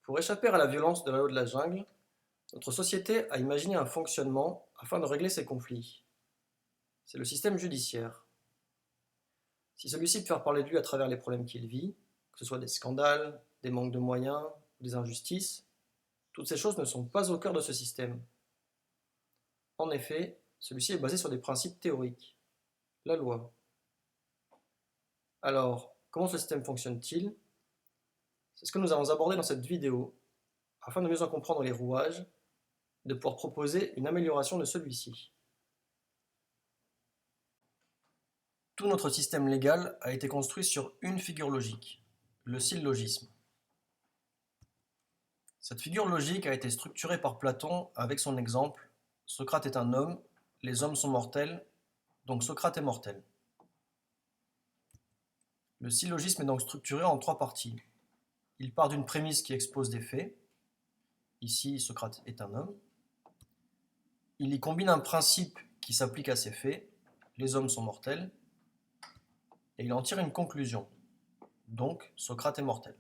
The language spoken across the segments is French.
Pour échapper à la violence de la loi de la jungle, notre société a imaginé un fonctionnement afin de régler ces conflits. C'est le système judiciaire. Si celui-ci peut faire parler de lui à travers les problèmes qu'il vit, que ce soit des scandales, des manques de moyens ou des injustices, toutes ces choses ne sont pas au cœur de ce système. En effet, celui-ci est basé sur des principes théoriques. La loi. Alors, comment ce système fonctionne-t-il? C'est ce que nous allons aborder dans cette vidéo, afin de mieux en comprendre les rouages et de pouvoir proposer une amélioration de celui-ci. Tout notre système légal a été construit sur une figure logique, le syllogisme. Cette figure logique a été structurée par Platon avec son exemple « Socrate est un homme, les hommes sont mortels, donc Socrate est mortel ». Le syllogisme est donc structuré en trois parties. Il part d'une prémisse qui expose des faits, ici Socrate est un homme. Il y combine un principe qui s'applique à ces faits, les hommes sont mortels, et il en tire une conclusion, donc Socrate est mortel.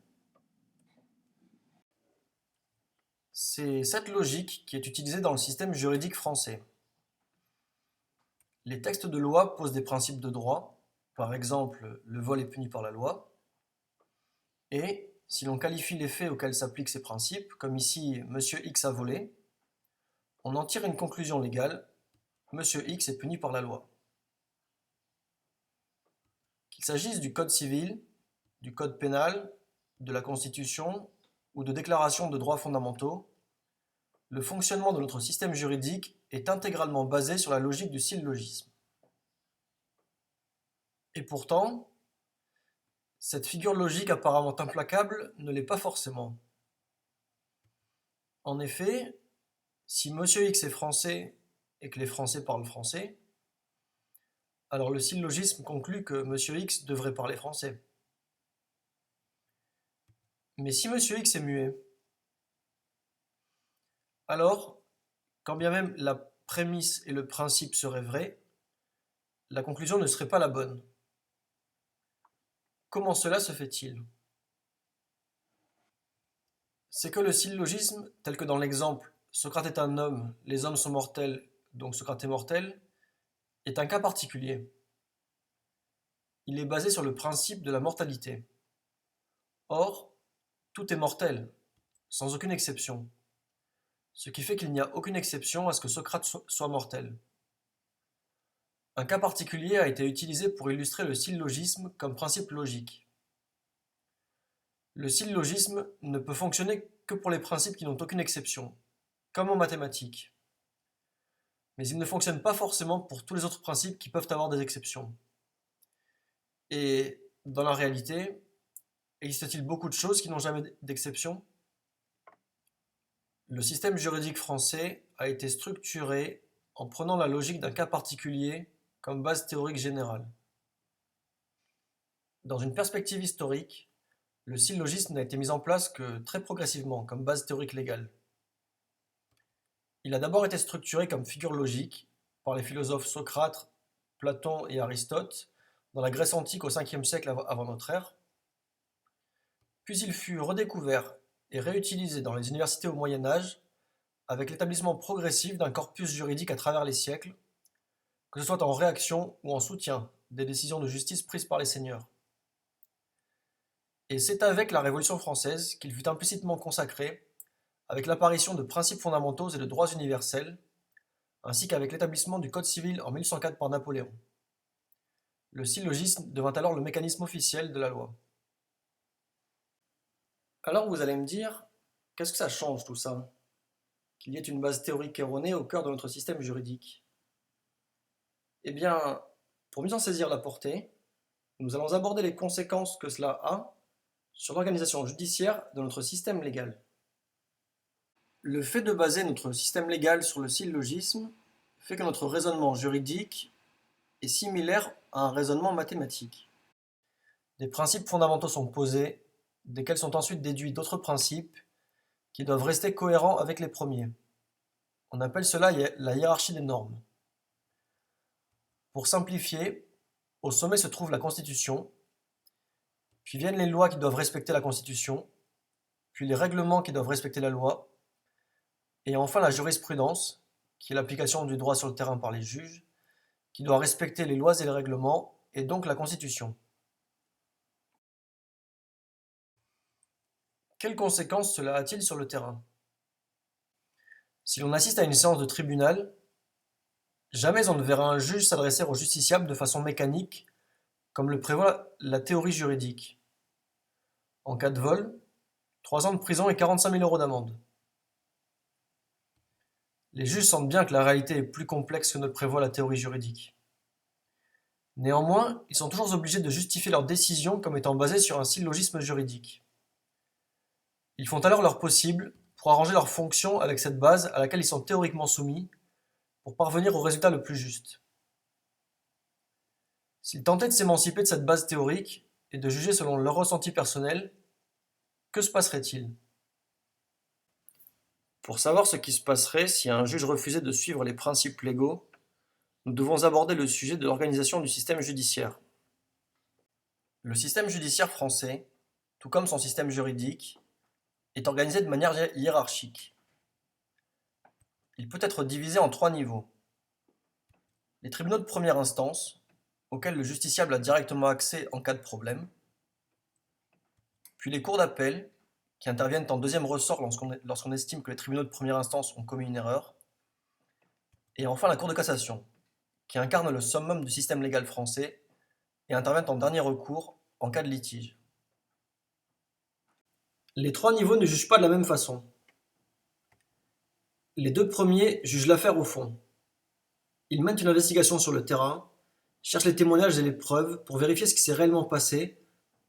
C'est cette logique qui est utilisée dans le système juridique français. Les textes de loi posent des principes de droit, par exemple le vol est puni par la loi, et si l'on qualifie les faits auxquels s'appliquent ces principes, comme ici Monsieur X a volé, on en tire une conclusion légale, Monsieur X est puni par la loi. Qu'il s'agisse du code civil, du code pénal, de la Constitution ou de déclarations de droits fondamentaux, le fonctionnement de notre système juridique est intégralement basé sur la logique du syllogisme. Et pourtant, cette figure logique apparemment implacable ne l'est pas forcément. En effet, si Monsieur X est français et que les Français parlent français, alors le syllogisme conclut que Monsieur X devrait parler français. Mais si Monsieur X est muet, alors, quand bien même la prémisse et le principe seraient vrais, la conclusion ne serait pas la bonne. Comment cela se fait-il? C'est que le syllogisme, tel que dans l'exemple Socrate est un homme, les hommes sont mortels, donc Socrate est mortel, est un cas particulier. Il est basé sur le principe de la mortalité. Or, tout est mortel, sans aucune exception. Ce qui fait qu'il n'y a aucune exception à ce que Socrate soit mortel. Un cas particulier a été utilisé pour illustrer le syllogisme comme principe logique. Le syllogisme ne peut fonctionner que pour les principes qui n'ont aucune exception, comme en mathématiques. Mais il ne fonctionne pas forcément pour tous les autres principes qui peuvent avoir des exceptions. Et dans la réalité, existe-t-il beaucoup de choses qui n'ont jamais d'exception? Le système juridique français a été structuré en prenant la logique d'un cas particulier comme base théorique générale. Dans une perspective historique, le syllogisme n'a été mis en place que très progressivement comme base théorique légale. Il a d'abord été structuré comme figure logique par les philosophes Socrate, Platon et Aristote dans la Grèce antique au 5e siècle avant notre ère. Puis il fut redécouvert et réutilisé dans les universités au Moyen Âge avec l'établissement progressif d'un corpus juridique à travers les siècles, que ce soit en réaction ou en soutien des décisions de justice prises par les seigneurs. Et c'est avec la Révolution française qu'il fut implicitement consacré avec l'apparition de principes fondamentaux et de droits universels, ainsi qu'avec l'établissement du Code civil en 1104 par Napoléon. Le syllogisme devint alors le mécanisme officiel de la loi. Alors vous allez me dire, qu'est-ce que ça change tout ça? Qu'il y ait une base théorique erronée au cœur de notre système juridique? Eh bien, pour mieux en saisir la portée, nous allons aborder les conséquences que cela a sur l'organisation judiciaire de notre système légal. Le fait de baser notre système légal sur le syllogisme fait que notre raisonnement juridique est similaire à un raisonnement mathématique. Des principes fondamentaux sont posés, desquels sont ensuite déduits d'autres principes qui doivent rester cohérents avec les premiers. On appelle cela la hiérarchie des normes. Pour simplifier, au sommet se trouve la Constitution, puis viennent les lois qui doivent respecter la Constitution, puis les règlements qui doivent respecter la loi, et enfin la jurisprudence, qui est l'application du droit sur le terrain par les juges, qui doit respecter les lois et les règlements, et donc la Constitution. Quelles conséquences cela a-t-il sur le terrain? Si l'on assiste à une séance de tribunal, jamais on ne verra un juge s'adresser au justiciable de façon mécanique, comme le prévoit la théorie juridique. En cas de vol, 3 ans de prison et 45 000 € d'amende. Les juges sentent bien que la réalité est plus complexe que ne prévoit la théorie juridique. Néanmoins, ils sont toujours obligés de justifier leurs décisions comme étant basées sur un syllogisme juridique. Ils font alors leur possible pour arranger leurs fonctions avec cette base à laquelle ils sont théoriquement soumis, pour parvenir au résultat le plus juste. S'ils tentaient de s'émanciper de cette base théorique et de juger selon leur ressenti personnel, que se passerait-il? Pour savoir ce qui se passerait si un juge refusait de suivre les principes légaux, nous devons aborder le sujet de l'organisation du système judiciaire. Le système judiciaire français, tout comme son système juridique, est organisé de manière hiérarchique. Il peut être divisé en 3 niveaux. Les tribunaux de première instance, auxquels le justiciable a directement accès en cas de problème, puis les cours d'appel, qui interviennent en deuxième ressort lorsqu'on estime que les tribunaux de première instance ont commis une erreur, et enfin la Cour de cassation, qui incarne le summum du système légal français et intervient en dernier recours en cas de litige. Les 3 niveaux ne jugent pas de la même façon. Les 2 premiers jugent l'affaire au fond. Ils mènent une investigation sur le terrain, cherchent les témoignages et les preuves pour vérifier ce qui s'est réellement passé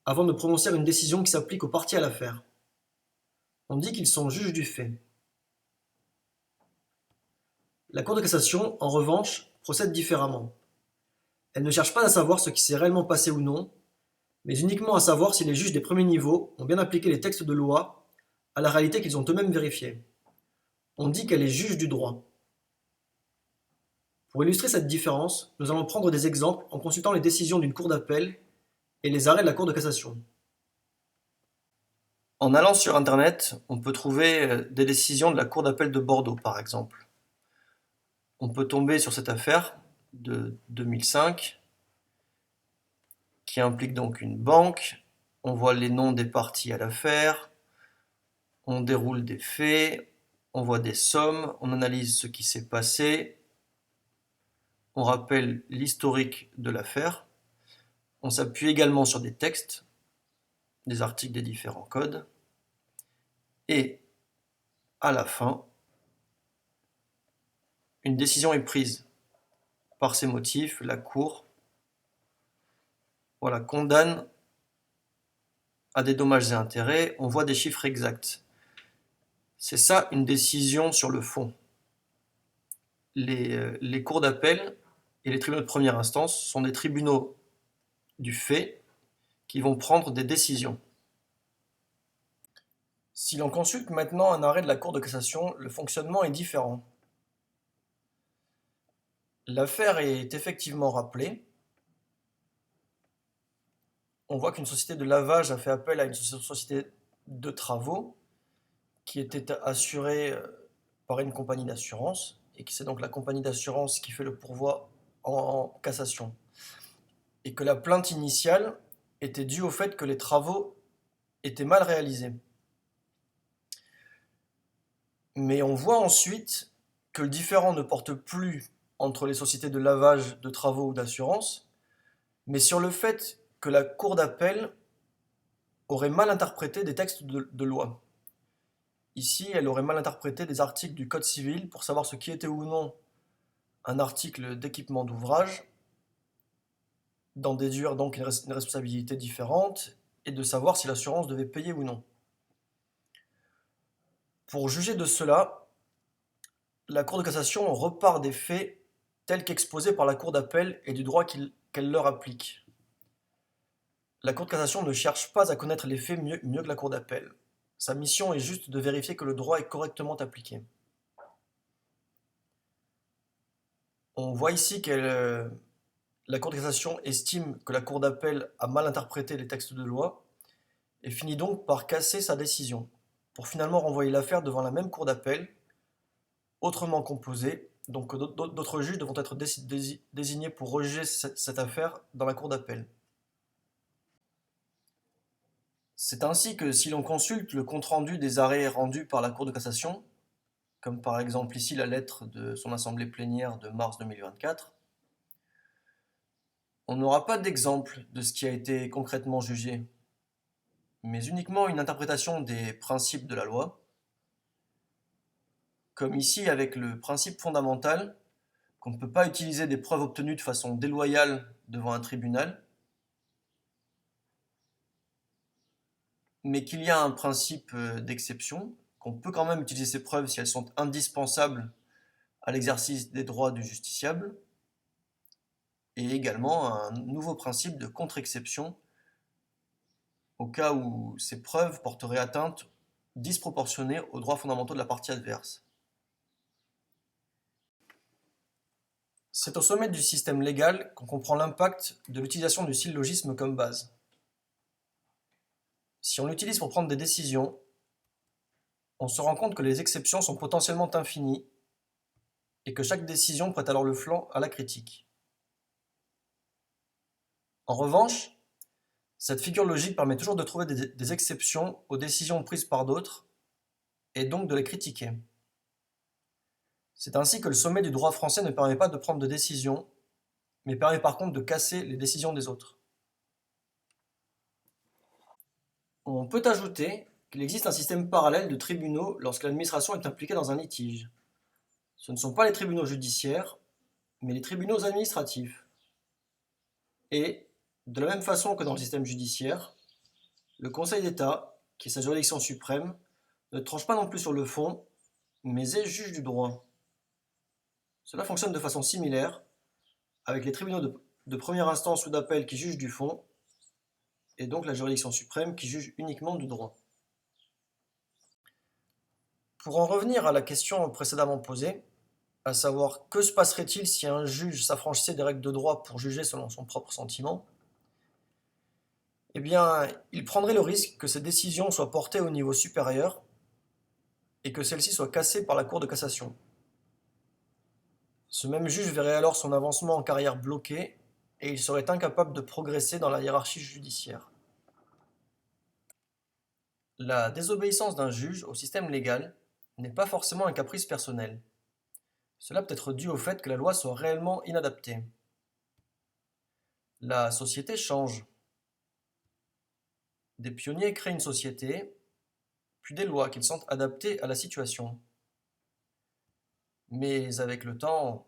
avant de prononcer une décision qui s'applique aux parties à l'affaire. On dit qu'ils sont juges du fait. La Cour de cassation, en revanche, procède différemment. Elle ne cherche pas à savoir ce qui s'est réellement passé ou non, mais uniquement à savoir si les juges des premiers niveaux ont bien appliqué les textes de loi à la réalité qu'ils ont eux-mêmes vérifiée. On dit qu'elle est juge du droit. Pour illustrer cette différence, nous allons prendre des exemples en consultant les décisions d'une cour d'appel et les arrêts de la Cour de cassation. En allant sur Internet, on peut trouver des décisions de la Cour d'appel de Bordeaux, par exemple. On peut tomber sur cette affaire de 2005, qui implique donc une banque. On voit les noms des parties à l'affaire, on déroule des faits, on voit des sommes, on analyse ce qui s'est passé, on rappelle l'historique de l'affaire, on s'appuie également sur des textes, des articles des différents codes, et à la fin, une décision est prise. Par ces motifs, la Cour condamne à des dommages et intérêts, on voit des chiffres exacts. C'est ça une décision sur le fond. Les cours d'appel et les tribunaux de première instance sont des tribunaux du fait qui vont prendre des décisions. Si l'on consulte maintenant un arrêt de la Cour de cassation, le fonctionnement est différent. L'affaire est effectivement rappelée. On voit qu'une société de lavage a fait appel à une société de travaux qui était assurée par une compagnie d'assurance, et que c'est donc la compagnie d'assurance qui fait le pourvoi en cassation. Et que la plainte initiale était due au fait que les travaux étaient mal réalisés. Mais on voit ensuite que le différend ne porte plus entre les sociétés de lavage, de travaux ou d'assurance, mais sur le fait que la Cour d'appel aurait mal interprété des textes de loi. Ici, elle aurait mal interprété des articles du Code civil pour savoir ce qui était ou non un article d'équipement d'ouvrage, d'en déduire donc une responsabilité différente et de savoir si l'assurance devait payer ou non. Pour juger de cela, la Cour de cassation repart des faits tels qu'exposés par la Cour d'appel et du droit qu'elle leur applique. La Cour de cassation ne cherche pas à connaître les faits mieux que la Cour d'appel. Sa mission est juste de vérifier que le droit est correctement appliqué. On voit ici que la Cour de cassation estime que la Cour d'appel a mal interprété les textes de loi et finit donc par casser sa décision. pour finalement renvoyer l'affaire devant la même cour d'appel, autrement composée, donc d'autres juges devront être désignés pour rejuger cette affaire dans la cour d'appel. C'est ainsi que si l'on consulte le compte-rendu des arrêts rendus par la Cour de cassation, comme par exemple ici la lettre de son assemblée plénière de mars 2024, on n'aura pas d'exemple de ce qui a été concrètement jugé, mais uniquement une interprétation des principes de la loi, comme ici avec le principe fondamental qu'on ne peut pas utiliser des preuves obtenues de façon déloyale devant un tribunal, mais qu'il y a un principe d'exception, qu'on peut quand même utiliser ces preuves si elles sont indispensables à l'exercice des droits du justiciable, et également un nouveau principe de contre-exception au cas où ces preuves porteraient atteinte disproportionnée aux droits fondamentaux de la partie adverse. C'est au sommet du système légal qu'on comprend l'impact de l'utilisation du syllogisme comme base. Si on l'utilise pour prendre des décisions, on se rend compte que les exceptions sont potentiellement infinies et que chaque décision prête alors le flanc à la critique. En revanche, cette figure logique permet toujours de trouver des exceptions aux décisions prises par d'autres et donc de les critiquer. C'est ainsi que le sommet du droit français ne permet pas de prendre de décisions, mais permet par contre de casser les décisions des autres. On peut ajouter qu'il existe un système parallèle de tribunaux lorsque l'administration est impliquée dans un litige. Ce ne sont pas les tribunaux judiciaires, mais les tribunaux administratifs. Et, de la même façon que dans le système judiciaire, le Conseil d'État, qui est sa juridiction suprême, ne tranche pas non plus sur le fond, mais est juge du droit. Cela fonctionne de façon similaire, avec les tribunaux de première instance ou d'appel qui jugent du fond, et donc la juridiction suprême qui juge uniquement du droit. Pour en revenir à la question précédemment posée, à savoir que se passerait-il si un juge s'affranchissait des règles de droit pour juger selon son propre sentiment, eh bien, il prendrait le risque que ces décisions soient portées au niveau supérieur et que celles-ci soient cassées par la Cour de cassation. Ce même juge verrait alors son avancement en carrière bloqué et il serait incapable de progresser dans la hiérarchie judiciaire. La désobéissance d'un juge au système légal n'est pas forcément un caprice personnel. Cela peut être dû au fait que la loi soit réellement inadaptée. La société change. Des pionniers créent une société, puis des lois qu'ils sentent adaptées à la situation. Mais avec le temps,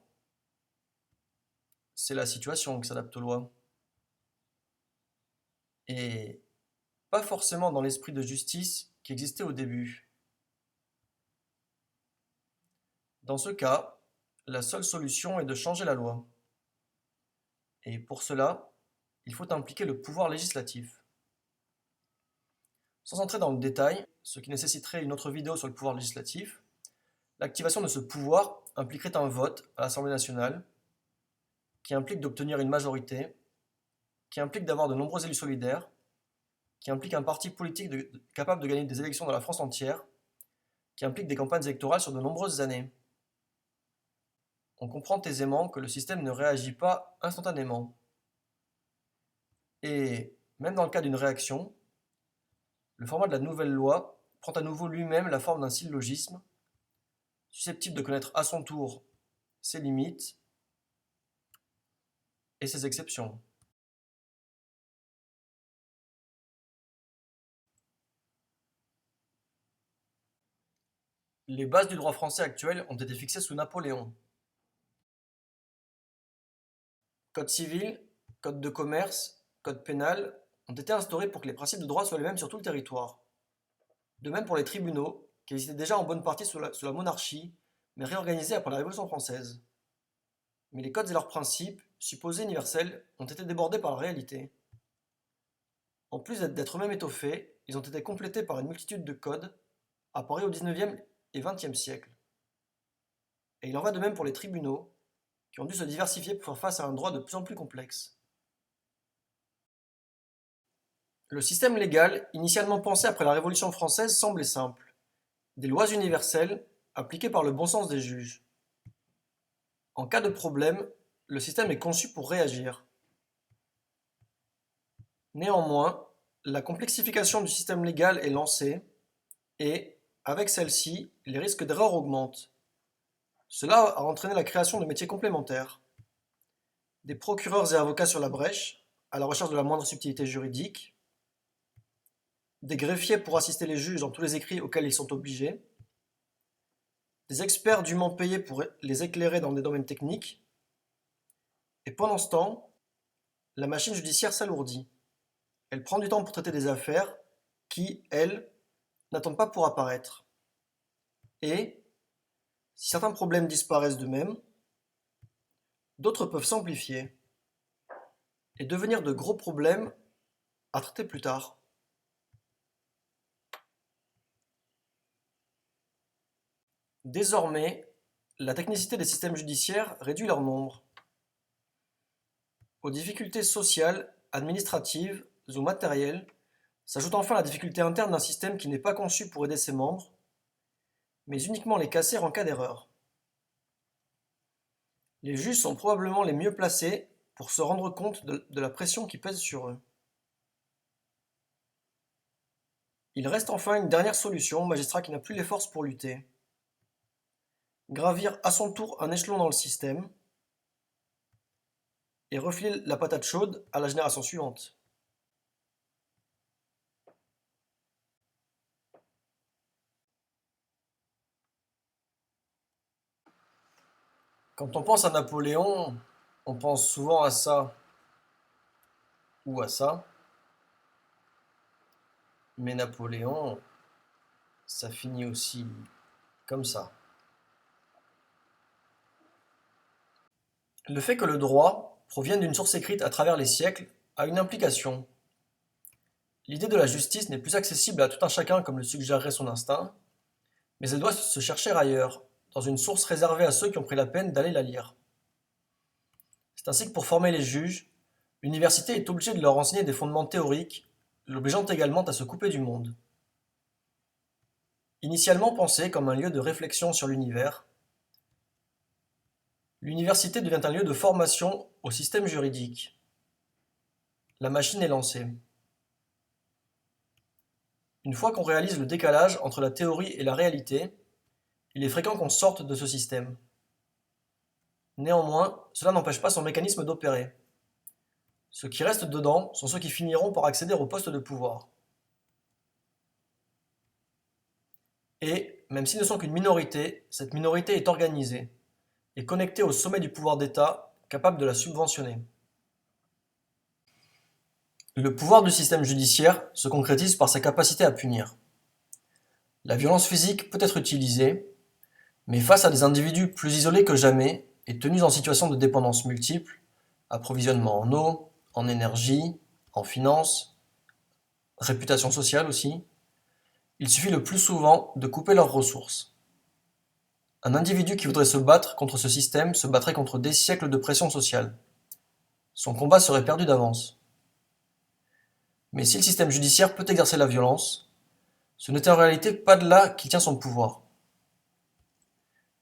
c'est la situation qui s'adapte aux lois. Et pas forcément dans l'esprit de justice qui existait au début. Dans ce cas, la seule solution est de changer la loi. Et pour cela, il faut impliquer le pouvoir législatif. Sans entrer dans le détail, ce qui nécessiterait une autre vidéo sur le pouvoir législatif, l'activation de ce pouvoir impliquerait un vote à l'Assemblée nationale, qui implique d'obtenir une majorité, qui implique d'avoir de nombreux élus solidaires, qui implique un parti politique capable de gagner des élections dans la France entière, qui implique des campagnes électorales sur de nombreuses années. On comprend aisément que le système ne réagit pas instantanément. Et même dans le cas d'une réaction, le format de la nouvelle loi prend à nouveau lui-même la forme d'un syllogisme, susceptible de connaître à son tour ses limites et ses exceptions. Les bases du droit français actuel ont été fixées sous Napoléon. Code civil, code de commerce, code pénal ont été instaurés pour que les principes de droit soient les mêmes sur tout le territoire. De même pour les tribunaux, qui existaient déjà en bonne partie sous la monarchie, mais réorganisés après la Révolution française. Mais les codes et leurs principes, supposés universels, ont été débordés par la réalité. En plus d'être eux-mêmes étoffés, ils ont été complétés par une multitude de codes, apparus au XIXe et XXe siècle. Et il en va de même pour les tribunaux, qui ont dû se diversifier pour faire face à un droit de plus en plus complexe. Le système légal, initialement pensé après la Révolution française, semblait simple. Des lois universelles appliquées par le bon sens des juges. En cas de problème, le système est conçu pour réagir. Néanmoins, la complexification du système légal est lancée et, avec celle-ci, les risques d'erreur augmentent. Cela a entraîné la création de métiers complémentaires. Des procureurs et avocats sur la brèche, à la recherche de la moindre subtilité juridique. Des greffiers pour assister les juges dans tous les écrits auxquels ils sont obligés. Des experts dûment payés pour les éclairer dans des domaines techniques. Et pendant ce temps, la machine judiciaire s'alourdit. Elle prend du temps pour traiter des affaires qui, elles, n'attendent pas pour apparaître. Et, si certains problèmes disparaissent d'eux-mêmes, d'autres peuvent s'amplifier et devenir de gros problèmes à traiter plus tard. Désormais, la technicité des systèmes judiciaires réduit leur nombre. Aux difficultés sociales, administratives ou matérielles s'ajoute enfin la difficulté interne d'un système qui n'est pas conçu pour aider ses membres, mais uniquement les casser en cas d'erreur. Les juges sont probablement les mieux placés pour se rendre compte de la pression qui pèse sur eux. Il reste enfin une dernière solution au magistrat qui n'a plus les forces pour lutter. Gravir à son tour un échelon dans le système et refiler la patate chaude à la génération suivante. Quand on pense à Napoléon, on pense souvent à ça ou à ça, mais Napoléon, ça finit aussi comme ça. Le fait que le droit provienne d'une source écrite à travers les siècles a une implication. L'idée de la justice n'est plus accessible à tout un chacun comme le suggérerait son instinct, mais elle doit se chercher ailleurs, dans une source réservée à ceux qui ont pris la peine d'aller la lire. C'est ainsi que pour former les juges, l'université est obligée de leur enseigner des fondements théoriques, l'obligeant également à se couper du monde. Initialement pensée comme un lieu de réflexion sur l'univers, l'université devient un lieu de formation au système juridique. La machine est lancée. Une fois qu'on réalise le décalage entre la théorie et la réalité, il est fréquent qu'on sorte de ce système. Néanmoins, cela n'empêche pas son mécanisme d'opérer. Ceux qui restent dedans sont ceux qui finiront par accéder au poste de pouvoir. Et, même s'ils ne sont qu'une minorité, cette minorité est organisée et connectée au sommet du pouvoir d'État, capable de la subventionner. Le pouvoir du système judiciaire se concrétise par sa capacité à punir. La violence physique peut être utilisée, mais face à des individus plus isolés que jamais et tenus en situation de dépendance multiple, approvisionnement en eau, en énergie, en finances, réputation sociale aussi, il suffit le plus souvent de couper leurs ressources. Un individu qui voudrait se battre contre ce système se battrait contre des siècles de pression sociale. Son combat serait perdu d'avance. Mais si le système judiciaire peut exercer la violence, ce n'est en réalité pas de là qu'il tient son pouvoir.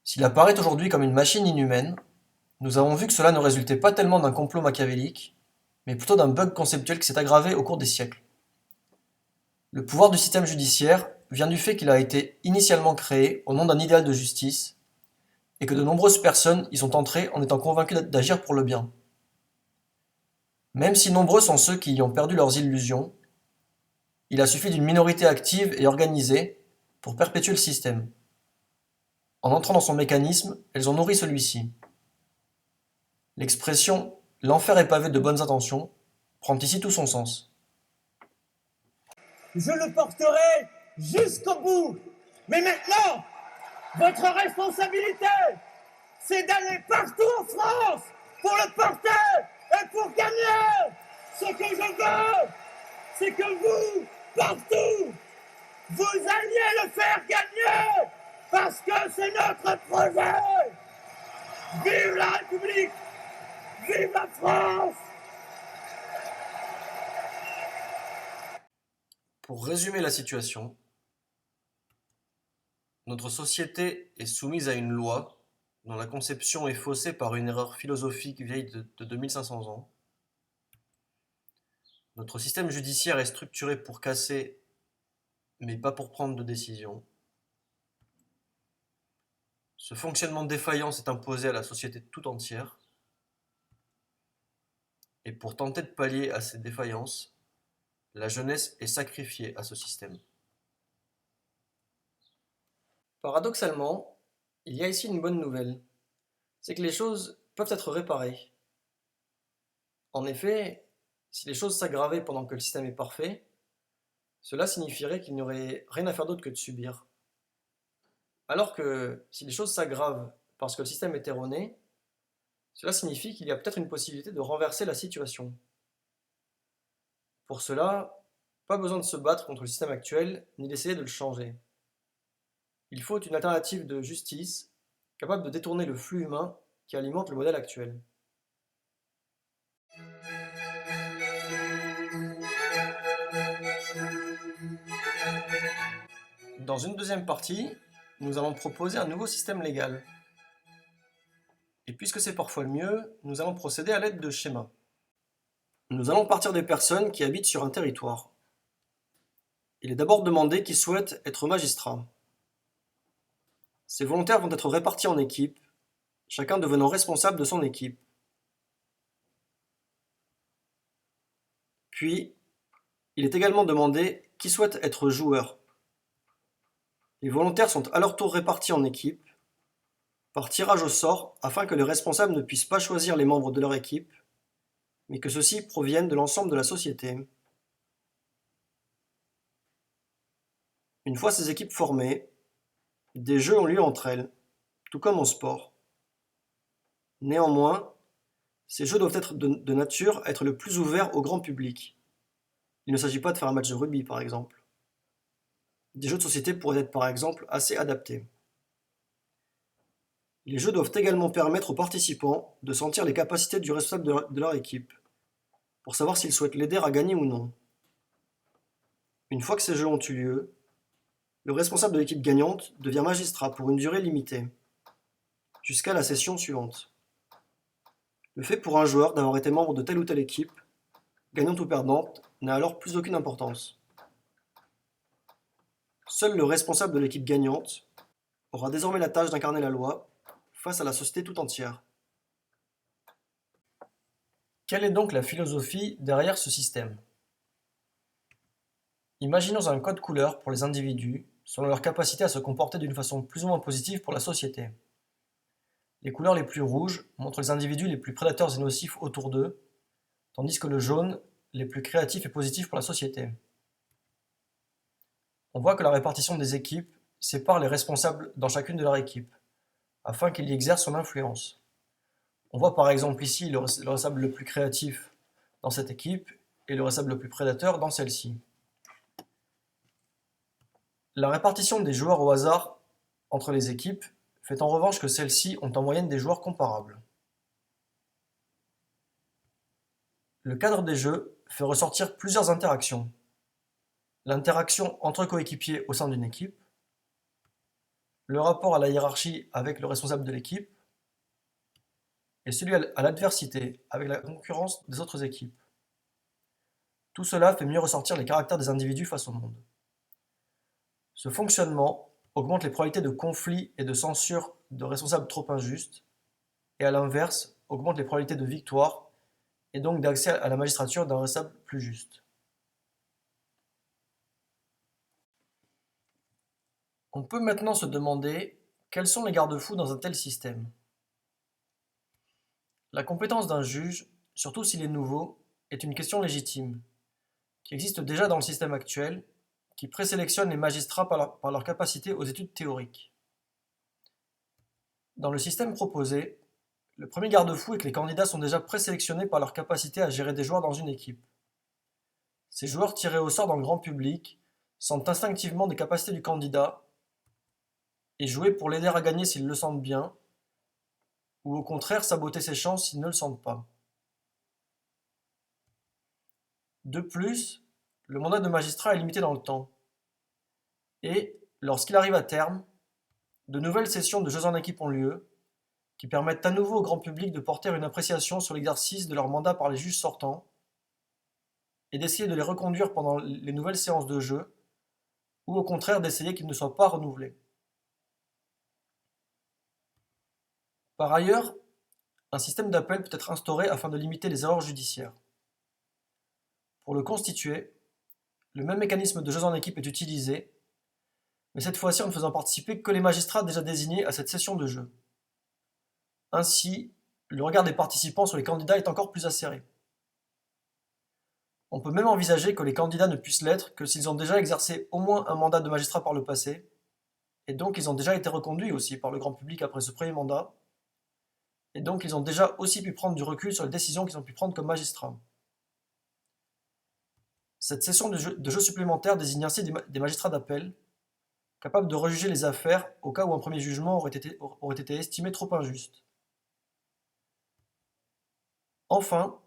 S'il apparaît aujourd'hui comme une machine inhumaine, nous avons vu que cela ne résultait pas tellement d'un complot machiavélique, mais plutôt d'un bug conceptuel qui s'est aggravé au cours des siècles. Le pouvoir du système judiciaire vient du fait qu'il a été initialement créé au nom d'un idéal de justice, et que de nombreuses personnes y sont entrées en étant convaincues d'agir pour le bien. Même si nombreux sont ceux qui y ont perdu leurs illusions, il a suffi d'une minorité active et organisée pour perpétuer le système. En entrant dans son mécanisme, elles ont nourri celui-ci. L'expression « l'enfer est pavé de bonnes intentions » prend ici tout son sens. Je le porterai jusqu'au bout. Mais maintenant, votre responsabilité, c'est d'aller partout en France pour le porter et pour gagner. Ce que je veux, c'est que vous, partout, vous alliez le faire gagner parce que c'est notre projet. Vive la République, vive la France. Pour résumer la situation, Notre société est soumise à une loi dont la conception est faussée par une erreur philosophique vieille de 2500 ans. Notre système judiciaire est structuré pour casser, mais pas pour prendre de décision. Ce fonctionnement défaillant s'est imposé à la société tout entière. Et pour tenter de pallier à ces défaillances, la jeunesse est sacrifiée à ce système. Paradoxalement, il y a ici une bonne nouvelle, c'est que les choses peuvent être réparées. En effet, si les choses s'aggravaient pendant que le système est parfait, cela signifierait qu'il n'y aurait rien à faire d'autre que de subir. Alors que si les choses s'aggravent parce que le système est erroné, cela signifie qu'il y a peut-être une possibilité de renverser la situation. Pour cela, pas besoin de se battre contre le système actuel, ni d'essayer de le changer. Il faut une alternative de justice capable de détourner le flux humain qui alimente le modèle actuel. Dans une deuxième partie, nous allons proposer un nouveau système légal. Et puisque c'est parfois le mieux, nous allons procéder à l'aide de schémas. Nous allons partir des personnes qui habitent sur un territoire. Il est d'abord demandé qui souhaitent être magistrats. Ces volontaires vont être répartis en équipes, chacun devenant responsable de son équipe. Puis, il est également demandé qui souhaite être joueur. Les volontaires sont à leur tour répartis en équipes, par tirage au sort afin que les responsables ne puissent pas choisir les membres de leur équipe, mais que ceux-ci proviennent de l'ensemble de la société. Une fois ces équipes formées, des jeux ont lieu entre elles, tout comme en sport. Néanmoins, ces jeux doivent être de nature à être le plus ouverts au grand public. Il ne s'agit pas de faire un match de rugby par exemple. Des jeux de société pourraient être par exemple assez adaptés. Les jeux doivent également permettre aux participants de sentir les capacités du responsable de leur équipe, pour savoir s'ils souhaitent l'aider à gagner ou non. Une fois que ces jeux ont eu lieu, le responsable de l'équipe gagnante devient magistrat pour une durée limitée, jusqu'à la session suivante. Le fait pour un joueur d'avoir été membre de telle ou telle équipe, gagnante ou perdante, n'a alors plus aucune importance. Seul le responsable de l'équipe gagnante aura désormais la tâche d'incarner la loi face à la société tout entière. Quelle est donc la philosophie derrière ce système? Imaginons un code couleur pour les individus selon leur capacité à se comporter d'une façon plus ou moins positive pour la société. Les couleurs les plus rouges montrent les individus les plus prédateurs et nocifs autour d'eux, tandis que le jaune, les plus créatifs et positifs pour la société. On voit que la répartition des équipes sépare les responsables dans chacune de leur équipe, afin qu'ils y exercent son influence. On voit par exemple ici le responsable le plus créatif dans cette équipe et le responsable le plus prédateur dans celle-ci. La répartition des joueurs au hasard entre les équipes fait en revanche que celles-ci ont en moyenne des joueurs comparables. Le cadre des jeux fait ressortir plusieurs interactions. L'interaction entre coéquipiers au sein d'une équipe, le rapport à la hiérarchie avec le responsable de l'équipe, et celui à l'adversité avec la concurrence des autres équipes. Tout cela fait mieux ressortir les caractères des individus face au monde. Ce fonctionnement augmente les probabilités de conflit et de censure de responsables trop injustes, et à l'inverse, augmente les probabilités de victoire et donc d'accès à la magistrature d'un responsable plus juste. On peut maintenant se demander quels sont les garde-fous dans un tel système. La compétence d'un juge, surtout s'il est nouveau, est une question légitime, qui existe déjà dans le système actuel, qui présélectionne les magistrats par leur capacité aux études théoriques. Dans le système proposé, le premier garde-fou est que les candidats sont déjà présélectionnés par leur capacité à gérer des joueurs dans une équipe. Ces joueurs tirés au sort dans le grand public sentent instinctivement des capacités du candidat et jouer pour l'aider à gagner s'ils le sentent bien, ou au contraire saboter ses chances s'ils ne le sentent pas. De plus, le mandat de magistrat est limité dans le temps, et, lorsqu'il arrive à terme, De nouvelles sessions de jeux en équipe ont lieu, qui permettent à nouveau au grand public de porter une appréciation sur l'exercice de leur mandat par les juges sortants et d'essayer de les reconduire pendant les nouvelles séances de jeu, ou au contraire d'essayer qu'ils ne soient pas renouvelés. Par ailleurs, un système d'appel peut être instauré afin de limiter les erreurs judiciaires. Pour le constituer, le même mécanisme de jeu en équipe est utilisé, mais cette fois-ci en ne faisant participer que les magistrats déjà désignés à cette session de jeu. Ainsi, le regard des participants sur les candidats est encore plus acéré. On peut même envisager que les candidats ne puissent l'être que s'ils ont déjà exercé au moins un mandat de magistrat par le passé, et donc ils ont déjà été reconduits aussi par le grand public après ce premier mandat, et donc ils ont déjà aussi pu prendre du recul sur les décisions qu'ils ont pu prendre comme magistrats. Cette session de jeu supplémentaire désigne ainsi des magistrats d'appel, capables de rejuger les affaires au cas où un premier jugement aurait été estimé trop injuste. Enfin,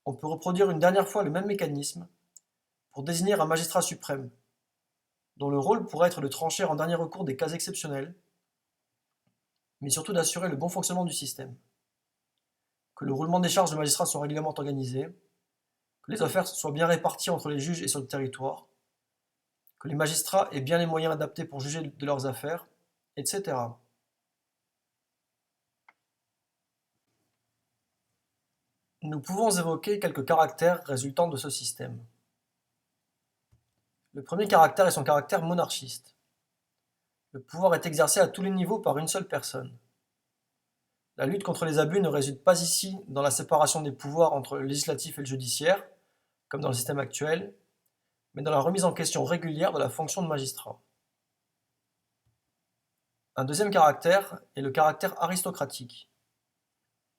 on peut reproduire une dernière fois le même mécanisme pour désigner un magistrat suprême, dont le rôle pourrait être de trancher en dernier recours des cas exceptionnels, mais surtout d'assurer le bon fonctionnement du système, que le roulement des charges de magistrats soit régulièrement organisé, que les affaires soient bien réparties entre les juges et sur le territoire, que les magistrats aient bien les moyens adaptés pour juger de leurs affaires, etc. Nous pouvons évoquer quelques caractères résultant de ce système. Le premier caractère est son caractère monarchiste. Le pouvoir est exercé à tous les niveaux par une seule personne. La lutte contre les abus ne réside pas ici dans la séparation des pouvoirs entre le législatif et le judiciaire, comme dans le système actuel, mais dans la remise en question régulière de la fonction de magistrat. Un deuxième caractère est le caractère aristocratique.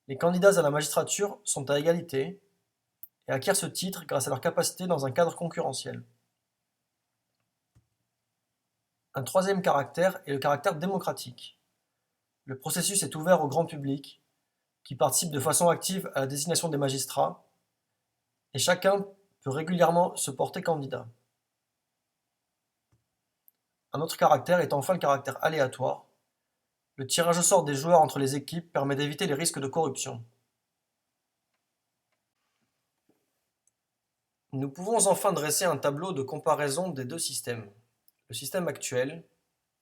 Les candidats à la magistrature sont à égalité et acquièrent ce titre grâce à leur capacité dans un cadre concurrentiel. Un troisième caractère est le caractère démocratique. Le processus est ouvert au grand public, qui participe de façon active à la désignation des magistrats, et chacun peut régulièrement se porter candidat. Un autre caractère est enfin le caractère aléatoire. Le tirage au sort des joueurs entre les équipes permet d'éviter les risques de corruption. Nous pouvons enfin dresser un tableau de comparaison des deux systèmes, le système actuel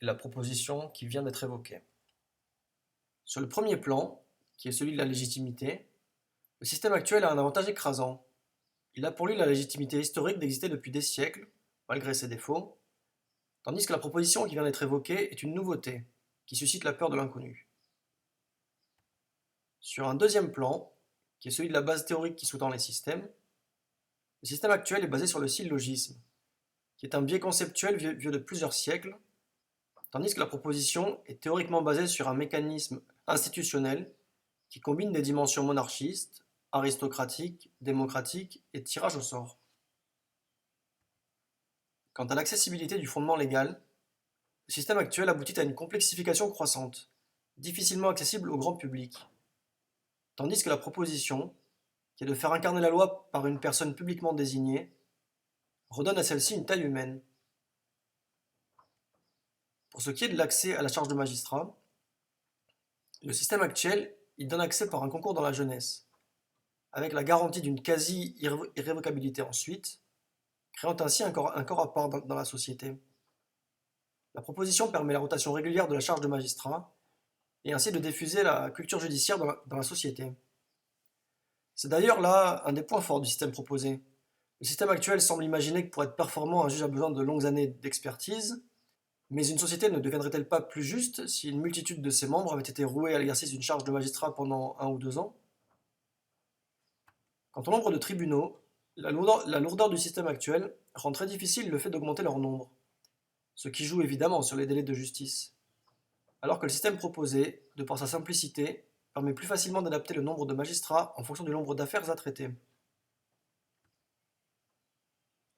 et la proposition qui vient d'être évoquée. Sur le premier plan, qui est celui de la légitimité, le système actuel a un avantage écrasant. Il a pour lui la légitimité historique d'exister depuis des siècles, malgré ses défauts, tandis que la proposition qui vient d'être évoquée est une nouveauté, qui suscite la peur de l'inconnu. Sur un deuxième plan, qui est celui de la base théorique qui sous-tend les systèmes, le système actuel est basé sur le syllogisme, qui est un biais conceptuel vieux de plusieurs siècles, tandis que la proposition est théoriquement basée sur un mécanisme institutionnel qui combine des dimensions monarchistes, aristocratiques, démocratiques et tirage au sort. Quant à l'accessibilité du fondement légal, le système actuel aboutit à une complexification croissante, difficilement accessible au grand public, tandis que la proposition, qui est de faire incarner la loi par une personne publiquement désignée, redonne à celle-ci une taille humaine. Pour ce qui est de l'accès à la charge de magistrat, le système actuel, il donne accès par un concours dans la jeunesse, avec la garantie d'une quasi-irrévocabilité ensuite, créant ainsi un corps à part dans la société. La proposition permet la rotation régulière de la charge de magistrat, et ainsi de diffuser la culture judiciaire dans la société. C'est d'ailleurs là un des points forts du système proposé. Le système actuel semble imaginer que pour être performant, un juge a besoin de longues années d'expertise, mais une société ne deviendrait-elle pas plus juste si une multitude de ses membres avaient été roués à l'exercice d'une charge de magistrat pendant 1 ou 2 ans? Quant au nombre de tribunaux, la lourdeur du système actuel rend très difficile le fait d'augmenter leur nombre, ce qui joue évidemment sur les délais de justice, alors que le système proposé, de par sa simplicité, permet plus facilement d'adapter le nombre de magistrats en fonction du nombre d'affaires à traiter.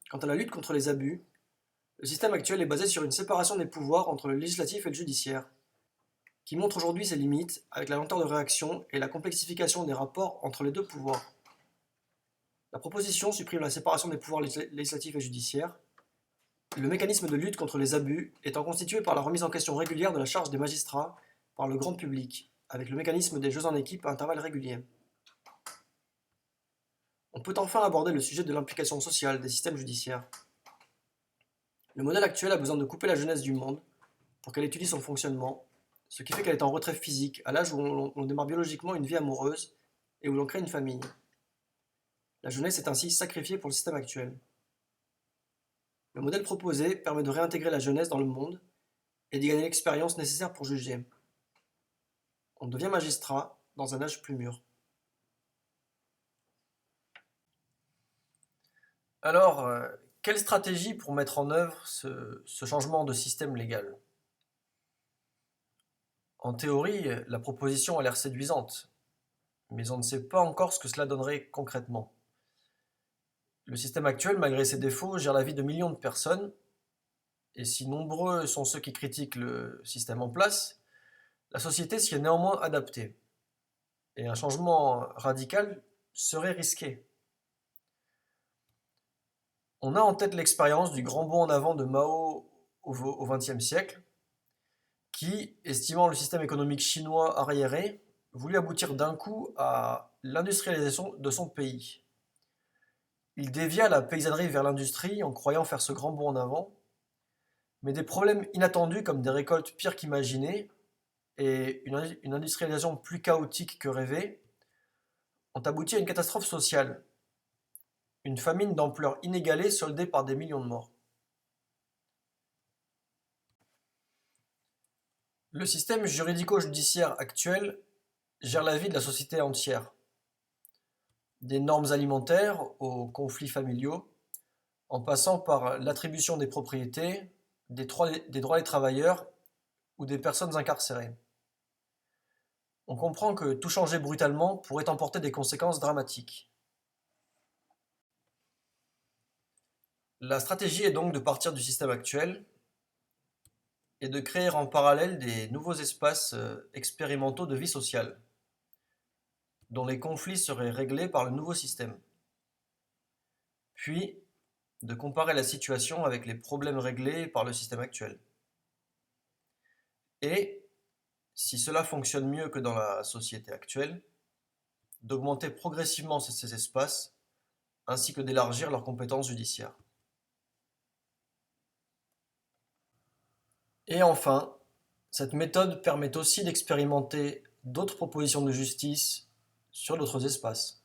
Quant à la lutte contre les abus, le système actuel est basé sur une séparation des pouvoirs entre le législatif et le judiciaire, qui montre aujourd'hui ses limites avec la lenteur de réaction et la complexification des rapports entre les deux pouvoirs. La proposition supprime la séparation des pouvoirs législatifs et judiciaires, Le mécanisme de lutte contre les abus étant constitué par la remise en question régulière de la charge des magistrats par le grand public, avec le mécanisme des jeux en équipe à intervalles réguliers. On peut enfin aborder le sujet de l'implication sociale des systèmes judiciaires. Le modèle actuel a besoin de couper la jeunesse du monde pour qu'elle étudie son fonctionnement, ce qui fait qu'elle est en retrait physique à l'âge où on démarre biologiquement une vie amoureuse et où l'on crée une famille. La jeunesse est ainsi sacrifiée pour le système actuel. Le modèle proposé permet de réintégrer la jeunesse dans le monde et d'y gagner l'expérience nécessaire pour juger. On devient magistrat dans un âge plus mûr. Alors, quelle stratégie pour mettre en œuvre ce changement de système légal? En théorie, la proposition a l'air séduisante, mais on ne sait pas encore ce que cela donnerait concrètement. Le système actuel, malgré ses défauts, gère la vie de millions de personnes, et si nombreux sont ceux qui critiquent le système en place, la société s'y est néanmoins adaptée, et un changement radical serait risqué. On a en tête l'expérience du grand bond en avant de Mao au XXe siècle, qui, estimant le système économique chinois arriéré, voulut aboutir d'un coup à l'industrialisation de son pays. Il dévia la paysannerie vers l'industrie en croyant faire ce grand bond en avant, mais des problèmes inattendus comme des récoltes pires qu'imaginées et une industrialisation plus chaotique que rêvée ont abouti à une catastrophe sociale, une famine d'ampleur inégalée soldée par des millions de morts. Le système juridico-judiciaire actuel gère la vie de la société entière, des normes alimentaires aux conflits familiaux, en passant par l'attribution des propriétés, des droits des travailleurs ou des personnes incarcérées. On comprend que tout changer brutalement pourrait emporter des conséquences dramatiques. La stratégie est donc de partir du système actuel et de créer en parallèle des nouveaux espaces expérimentaux de vie sociale, dont les conflits seraient réglés par le nouveau système. Puis, de comparer la situation avec les problèmes réglés par le système actuel. Et, si cela fonctionne mieux que dans la société actuelle, d'augmenter progressivement ces espaces, ainsi que d'élargir leurs compétences judiciaires. Et enfin, cette méthode permet aussi d'expérimenter d'autres propositions de justice sur d'autres espaces.